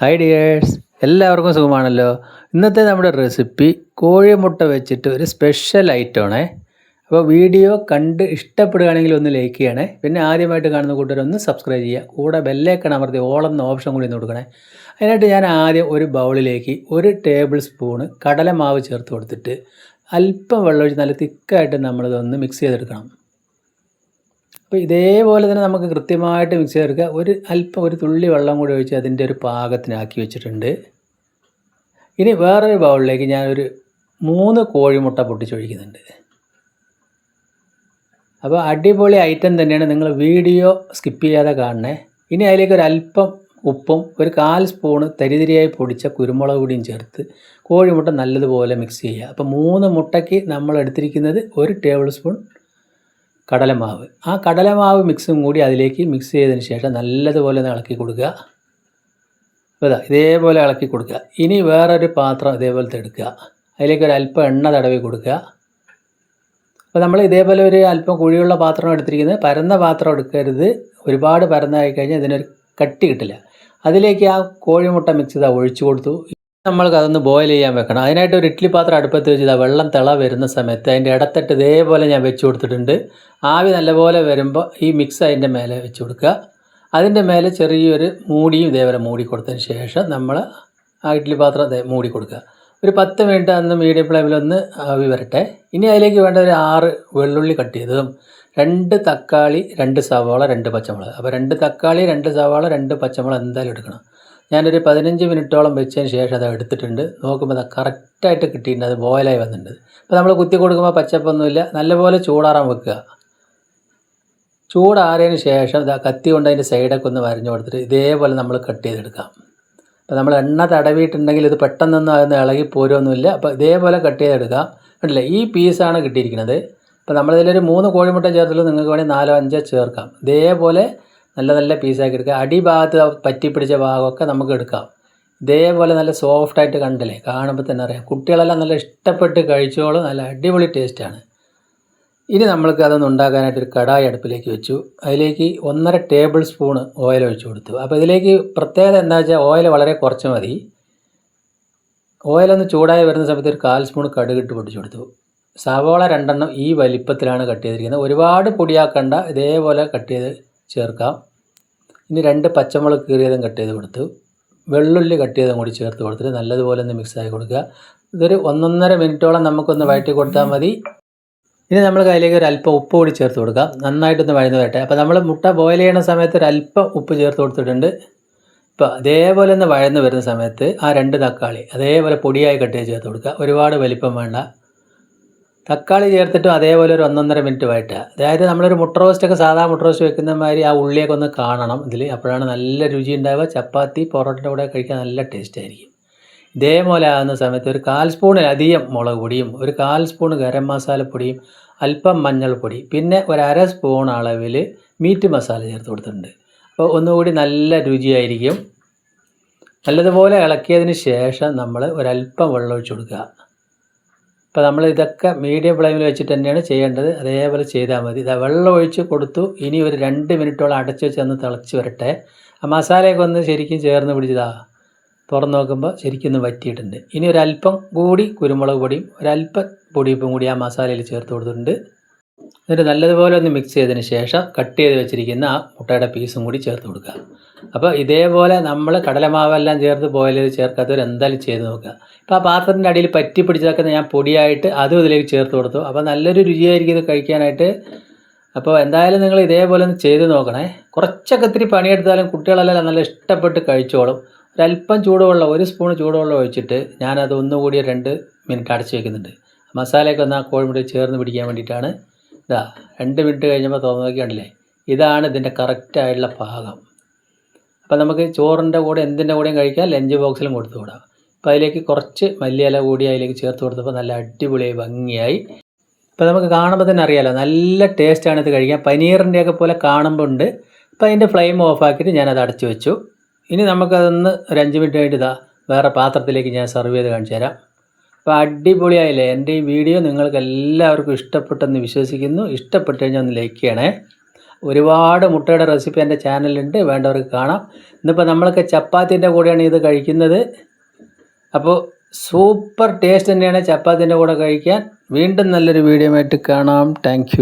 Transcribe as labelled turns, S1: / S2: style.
S1: Hi dears, എല്ലാവർക്കും സുഖമാണല്ലോ. ഇന്നത്തെ നമ്മുടെ റെസിപ്പി കോഴിമുട്ട വെച്ചിട്ട് ഒരു സ്പെഷ്യൽ ഐറ്റമാണേ. അപ്പോൾ വീഡിയോ കണ്ട് ഇഷ്ടപ്പെടുകയാണെങ്കിൽ ഒന്ന് ലൈക്ക് ചെയ്യണേ. പിന്നെ ആദ്യമായിട്ട് കാണുന്ന കൂട്ടരൊന്ന് സബ്സ്ക്രൈബ് ചെയ്യുക. കൂടെ ബെല്ലേക്കൺ അമർത്തി ഓളെന്ന ഓപ്ഷൻ കൂടി ഒന്ന് കൊടുക്കണേ. അതിനായിട്ട് ഞാൻ ആദ്യം ഒരു ബൗളിലേക്ക് 1 ടേബിൾ സ്പൂണ് കടലമാവ് ചേർത്ത് കൊടുത്തിട്ട് അല്പം വെള്ളമൊഴിച്ച് നല്ല തിക്കായിട്ട് നമ്മളിതൊന്ന് മിക്സ് ചെയ്തെടുക്കണം. അപ്പോൾ ഇതേപോലെ തന്നെ നമുക്ക് കൃത്യമായിട്ട് മിക്സ് ചെയ്തെടുക്കുക. ഒരു തുള്ളി വെള്ളം കൂടി ഒഴിച്ച് അതിൻ്റെ ഒരു പാകത്തിനാക്കി വെച്ചിട്ടുണ്ട്. ഇനി വേറൊരു ബൗളിലേക്ക് ഞാനൊരു 3 കോഴിമുട്ട പൊട്ടിച്ചൊഴിക്കുന്നുണ്ട്. അപ്പോൾ അടിപൊളി ഐറ്റം തന്നെയാണ്, നിങ്ങൾ വീഡിയോ സ്കിപ്പ് ചെയ്യാതെ കാണണേ. ഇനി അതിലേക്ക് ഒരല്പം ഉപ്പും 1/4 സ്പൂണ് തരിതരിയായി പൊടിച്ച കുരുമുളക് പൊടിയും ചേർത്ത് കോഴിമുട്ട നല്ലതുപോലെ മിക്സ് ചെയ്യുക. അപ്പോൾ 3 മുട്ടയ്ക്ക് നമ്മൾ എടുത്തിരിക്കുന്നത് 1 ടേബിൾ സ്പൂൺ കടലമാവ്. ആ കടലമാവ് മിക്സും കൂടി അതിലേക്ക് മിക്സ് ചെയ്തതിന് ശേഷം നല്ലതുപോലെ ഒന്ന് ഇളക്കി കൊടുക്കുക. അപ്പോൾ ഇതേപോലെ ഇളക്കി കൊടുക്കുക. ഇനി വേറൊരു പാത്രം ഇതേപോലത്തെ എടുക്കുക. അതിലേക്ക് ഒരു അല്പം എണ്ണ തടവി കൊടുക്കുക. അപ്പോൾ നമ്മൾ ഇതേപോലെ ഒരു അല്പം കുഴിയുള്ള പാത്രം എടുത്തിരിക്കുന്നത്. പരന്ന പാത്രം എടുക്കരുത്, ഒരുപാട് പരന്നായി കഴിഞ്ഞാൽ ഇതിനൊരു കട്ടി കിട്ടില്ല. അതിലേക്ക് ആ കോഴിമുട്ട മിക്സ് ഒഴിച്ചു കൊടുത്തു. നമ്മൾക്ക് അതൊന്ന് ബോയിൽ ചെയ്യാൻ വെക്കണം. അതിനായിട്ട് ഒരു ഇഡ്ഡലി പാത്രം അടുപ്പത്ത് വെച്ച് വെള്ളം തിള വരുന്ന സമയത്ത് അതിൻ്റെ ഇടത്തിട്ട് ഇതേപോലെ ഞാൻ വെച്ച് കൊടുത്തിട്ടുണ്ട്. ആവി നല്ലപോലെ വരുമ്പോൾ ഈ മിക്സ് അതിൻ്റെ മേലെ വെച്ച് കൊടുക്കുക. അതിൻ്റെ മേലെ ചെറിയൊരു മൂടിയും ഇതേപോലെ മൂടി കൊടുത്തതിന് ശേഷം നമ്മൾ ആ ഇഡ്ഡലി പാത്രം മൂടി കൊടുക്കുക. ഒരു 10 മിനിറ്റ് അന്ന് മീഡിയം ഫ്ലെയിമിലൊന്ന് ആവി വരട്ടെ. ഇനി അതിലേക്ക് വേണ്ട ഒരു 6 വെള്ളുള്ളി കട്ട് ചെയ്തതും 2 തക്കാളി, 2 സവാള, 2 പച്ചമുളക്. അപ്പോൾ 2 തക്കാളി, 2 സവാള, 2 പച്ചമുളക് എന്തായാലും എടുക്കണം. ഞാനൊരു 15 മിനിറ്റോളം വെച്ചതിന് ശേഷം അത് എടുത്തിട്ടുണ്ട്. നോക്കുമ്പോൾ അത് കറക്റ്റായിട്ട് കിട്ടിയിട്ടുണ്ട്, അത് ബോയിലായി വന്നിട്ടുണ്ട്. അപ്പോൾ നമ്മൾ കുത്തി കൊടുക്കുമ്പോൾ പച്ചപ്പൊന്നുമില്ല. നല്ലപോലെ ചൂടാറാൻ വെക്കുക. ചൂടാറിയതിന് ശേഷം കത്തി കൊണ്ട് അതിൻ്റെ സൈഡൊക്കെ ഒന്ന് വരഞ്ഞു കൊടുത്തിട്ട് ഇതേപോലെ നമ്മൾ കട്ട് ചെയ്തെടുക്കാം. അപ്പോൾ നമ്മൾ എണ്ണ തടവിയിട്ടുണ്ടെങ്കിൽ ഇത് പെട്ടെന്നൊന്നും അതൊന്നും ഇളകി പോരുമൊന്നുമില്ല. അപ്പോൾ ഇതേപോലെ കട്ട് ചെയ്തെടുക്കാം. കണ്ടില്ലേ, ഈ പീസാണ് കിട്ടിയിരിക്കുന്നത്. അപ്പോൾ നമ്മളിതിലൊരു 3 കോഴിമുട്ട ചേർത്തുള്ളൂ, നിങ്ങൾക്ക് വേണമെങ്കിൽ 4-5 ചേർക്കാം. ഇതേപോലെ നല്ല പീസാക്കി എടുക്കുക. അടിഭാഗത്ത് പറ്റിപ്പിടിച്ച ഭാഗമൊക്കെ നമുക്ക് എടുക്കാം. ഇതേപോലെ നല്ല സോഫ്റ്റായിട്ട് കണ്ടില്ലേ, കാണുമ്പോൾ തന്നെ അറിയാം. കുട്ടികളെല്ലാം നല്ല ഇഷ്ടപ്പെട്ട് കഴിച്ചോളും. നല്ല അടിപൊളി ടേസ്റ്റാണ്. ഇനി നമ്മൾക്ക് അതൊന്ന് ഉണ്ടാക്കാനായിട്ടൊരു കടായി അടുപ്പിലേക്ക് വെച്ചു. അതിലേക്ക് 1.5 ടേബിൾ സ്പൂണ് ഓയിൽ ഒഴിച്ചു കൊടുത്തു. അപ്പോൾ ഇതിലേക്ക് പ്രത്യേകത എന്താ വെച്ചാൽ ഓയിൽ വളരെ കുറച്ച് മതി. ഓയിലൊന്ന് ചൂടായി വരുന്ന സമയത്ത് ഒരു 1/4 സ്പൂൺ കടുകിട്ട് പൊട്ടിച്ചു കൊടുത്തു. സവാള 2 എണ്ണം ഈ വലിപ്പത്തിലാണ് കട്ട് ചെയ്തിരിക്കുന്നത്. ഒരുപാട് പൊടിയാക്കണ്ട, ഇതേപോലെ കട്ട് ചെയ്ത് ചേർക്കാം. ഇനി 2 പച്ചമുളക് കീറിയതും കട്ട് ചെയ്ത് കൊടുത്തു. വെള്ളുള്ളി കട്ട് ചെയ്തും കൂടി ചേർത്ത് കൊടുത്തിട്ട് നല്ലതുപോലെ ഒന്ന് മിക്സാക്കി കൊടുക്കുക. ഇതൊരു 1-1.5 മിനിറ്റോളം നമുക്കൊന്ന് വഴറ്റി കൊടുത്താൽ മതി. ഇനി നമ്മൾ അതിലേക്ക് ഒരു അല്പം ഉപ്പ് കൂടി ചേർത്ത് കൊടുക്കാം. നന്നായിട്ടൊന്ന് വഴന്ന് വരട്ടെ. അപ്പോൾ നമ്മൾ മുട്ട ബോയിൽ ചെയ്യുന്ന സമയത്ത് ഒരു അല്പം ഉപ്പ് ചേർത്ത് കൊടുത്തിട്ടുണ്ട്. ഇപ്പോൾ അതേപോലെ ഒന്ന് വഴന്ന് വരുന്ന സമയത്ത് ആ 2 തക്കാളി അതേപോലെ പൊടിയായി കട്ട് ചെയ്ത് ചേർത്ത് കൊടുക്കുക. ഒരുപാട് വലിപ്പം വേണ്ട. തക്കാളി ചേർത്തിട്ടും അതേപോലെ ഒരു 1-1.5 മിനിറ്റ് വഴറ്റുക. അതായത് നമ്മളൊരു മുട്ട റോസ്റ്റൊക്കെ സാധാ മുട്ട റോസ്റ്റ് വെക്കുന്ന മാതിരി ആ ഉള്ളിയൊക്കെ ഒന്ന് കാണണം ഇതിൽ. അപ്പോഴാണ് നല്ല രുചി ഉണ്ടാവുക. ചപ്പാത്തി പൊറോട്ടയുടെ കൂടെ കഴിക്കാൻ നല്ല ടേസ്റ്റ് ആയിരിക്കും. ഇതേപോലെ ആകുന്ന സമയത്ത് ഒരു 1/4 സ്പൂണിലധികം മുളക് പൊടിയും 1/4 സ്പൂൺ ഗരം മസാലപ്പൊടിയും അല്പം മഞ്ഞൾപ്പൊടി പിന്നെ 1/2 സ്പൂൺ അളവിൽ മീറ്റ് മസാല ചേർത്ത് കൊടുത്തിട്ടുണ്ട്. അപ്പോൾ ഒന്നുകൂടി നല്ല രുചിയായിരിക്കും. നല്ലതുപോലെ ഇളക്കിയതിന് ശേഷം നമ്മൾ ഒരല്പം വെള്ളം ഒഴിച്ച് കൊടുക്കുക. അപ്പോൾ നമ്മൾ ഇതൊക്കെ മീഡിയം ഫ്ലെയിമിൽ വെച്ചിട്ട് തന്നെയാണ് ചെയ്യേണ്ടത്. അതേപോലെ ചെയ്താൽ മതി. വെള്ളം ഒഴിച്ച് കൊടുത്തു. ഇനി ഒരു 2 മിനിറ്റോളം അടച്ചു വെച്ച് ഒന്ന് തിളച്ച് വരട്ടെ. ആ മസാലയൊക്കെ ഒന്ന് ശരിക്കും ചേർന്ന് പിടിച്ചതാ. തുറന്ന് നോക്കുമ്പോൾ ശരിക്കും ഒന്ന് വറ്റിയിട്ടുണ്ട്. ഇനി ഒരല്പം കൂടി കുരുമുളക് പൊടിയും ഒരല്പം പൊടിയുപ്പും കൂടി ആ മസാലയിൽ ചേർത്ത് കൊടുത്തിട്ടുണ്ട്. എന്നിട്ട് നല്ലതുപോലെ ഒന്ന് മിക്സ് ചെയ്തതിന് ശേഷം കട്ട് ചെയ്ത് വെച്ചിരിക്കുന്ന ആ മുട്ടയുടെ പീസും കൂടി ചേർത്ത് കൊടുക്കുക. അപ്പോൾ ഇതേപോലെ നമ്മൾ കടലമാവെല്ലാം ചേർത്ത് ബോയിൽ ചെയ്ത് ചേർക്കാത്തവർ എന്തായാലും ചെയ്ത് നോക്കുക. ഇപ്പോൾ ആ പാത്രത്തിൻ്റെ അടിയിൽ പറ്റി പിടിച്ചതൊക്കെ ഞാൻ പൊടിയായിട്ട് അതും ഇതിലേക്ക് ചേർത്ത് കൊടുത്തു. അപ്പോൾ നല്ലൊരു രുചിയായിരിക്കും ഇത് കഴിക്കാനായിട്ട്. അപ്പോൾ എന്തായാലും നിങ്ങൾ ഇതേപോലെ ഒന്ന് ചെയ്ത് നോക്കണേ. കുറച്ചൊക്കെ ഇത്തിരി പണിയെടുത്താലും കുട്ടികളെല്ലാം നല്ല ഇഷ്ടപ്പെട്ട് കഴിച്ചോളും. ഒരല്പം ചൂടുവെള്ളം 1 സ്പൂൺ ചൂടുവെള്ളം ഒഴിച്ചിട്ട് ഞാനത് ഒന്നുകൂടി 2 മിനിറ്റ് അടച്ച് വയ്ക്കുന്നുണ്ട്. മസാലയൊക്കെ ഒന്ന് ആ കോഴിമുട്ടയിൽ ചേർന്ന് പിടിക്കാൻ വേണ്ടിയിട്ടാണ്. 2 മിനിറ്റ് കഴിഞ്ഞപ്പോൾ തുറന്ന് നോക്കി കണ്ടില്ലേ, ഇതാണ് ഇതിൻ്റെ കറക്റ്റായിട്ടുള്ള പാകം. അപ്പോൾ നമുക്ക് ചോറിൻ്റെ കൂടെ എന്തിൻ്റെ കൂടെയും കഴിക്കാം, ലഞ്ച് ബോക്സിലും കൊടുത്തു വിടാം. അപ്പോൾ അതിലേക്ക് കുറച്ച് മല്ലിയില കൂടി അതിലേക്ക് ചേർത്ത് കൊടുത്തപ്പോൾ നല്ല അടിപൊളിയായി ഭംഗിയായി. ഇപ്പോൾ നമുക്ക് കാണുമ്പോൾ തന്നെ അറിയാമല്ലോ, നല്ല ടേസ്റ്റാണ് ഇത് കഴിക്കാൻ. പനീറിൻ്റെയൊക്കെ പോലെ കാണുമ്പോൾ ഉണ്ട്. അപ്പോൾ അതിൻ്റെ ഫ്ലെയിം ഓഫാക്കിയിട്ട് ഞാനത് അടച്ചു വെച്ചു. ഇനി നമുക്കതൊന്ന് ഒരു 5 മിനിറ്റ് കഴിഞ്ഞിട്ട് വേറെ പാത്രത്തിലേക്ക് ഞാൻ സെർവ് ചെയ്ത് കാണിച്ചു തരാം. അപ്പോൾ അടിപൊളിയായില്ലേ. എൻ്റെ ഈ വീഡിയോ നിങ്ങൾക്ക് എല്ലാവർക്കും ഇഷ്ടപ്പെട്ടെന്ന് വിശ്വസിക്കുന്നു. ഇഷ്ടപ്പെട്ട് കഴിഞ്ഞാൽ ഒന്ന് ലൈക്ക് ചെയ്യണേ. ഒരുപാട് മുട്ടയുടെ റെസിപ്പി എൻ്റെ ചാനലിലുണ്ട്, വേണ്ടവർക്ക് കാണാം. ഇന്നിപ്പോൾ നമ്മളൊക്കെ ചപ്പാത്തിൻ്റെ കൂടെയാണ് ഇത് കഴിക്കുന്നത്. അപ്പോൾ സൂപ്പർ ടേസ്റ്റ് തന്നെയാണ് ചപ്പാത്തിൻ്റെ കൂടെ കഴിക്കാൻ. വീണ്ടും നല്ലൊരു വീഡിയോ ആയിട്ട് കാണാം. താങ്ക്